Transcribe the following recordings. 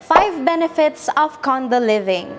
5 benefits of condo living.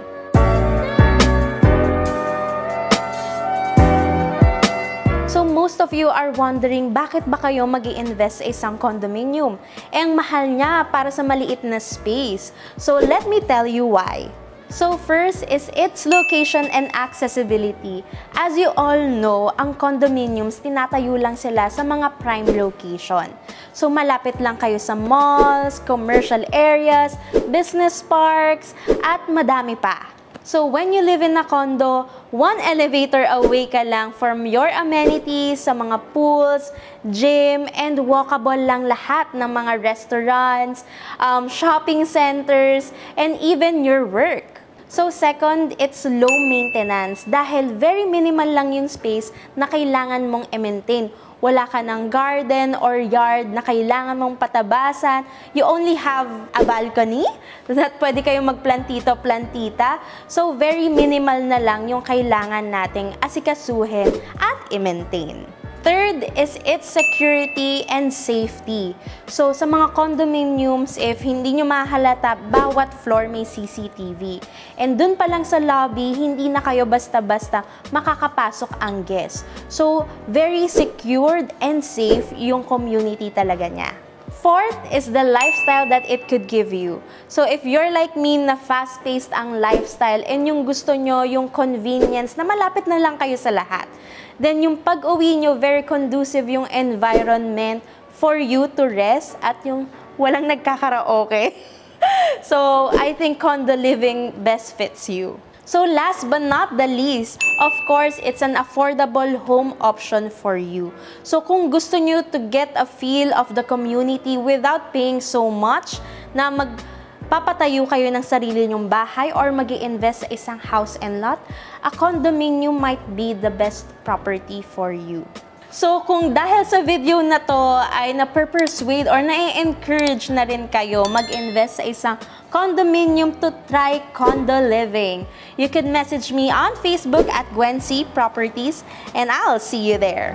So most of you are wondering, bakit ba kayo mag-i-invest sa isang condominium? Ang mahal niya para sa maliit na space. So let me tell you why. So first is its location and accessibility. As you all know, ang condominiums, tinatayo lang sila sa mga prime location. So malapit lang kayo sa malls, commercial areas, business parks, at madami pa. So when you live in a condo, 1 elevator away ka lang from your amenities, sa mga pools, gym, and walkable lang lahat ng mga restaurants, shopping centers, and even your work. So second, it's low maintenance dahil very minimal lang yung space na kailangan mong i-maintain. Wala ka ng garden or yard na kailangan mong patabasan. You only have a balcony that pwede kayong magplantito-plantita. So very minimal na lang yung kailangan nating asikasuhin at i-maintain. Third is its security and safety. So, sa mga condominiums, if hindi nyo mahalata, bawat floor may CCTV. And dun pa lang sa lobby, hindi na kayo basta-basta makakapasok ang guest. So, very secured and safe yung community talaga niya. Fourth is the lifestyle that it could give you. So if you're like me na fast-paced ang lifestyle and yung gusto nyo yung convenience na malapit na lang kayo sa lahat, then yung pag-uwi nyo, very conducive yung environment for you to rest at yung walang nagkakaraoke. So I think condo living best fits you. So last but not the least, of course, it's an affordable home option for you. So kung gusto nyo to get a feel of the community without paying so much, na magpapatayo kayo ng sarili nyong bahay or mag-i-invest sa isang house and lot, a condominium might be the best property for you. So kung dahil sa video na to ay na-persuade or na-encourage na rin kayo mag-invest sa isang condominium to try condo living, you can message me on Facebook at Gwen C Properties and I'll see you there.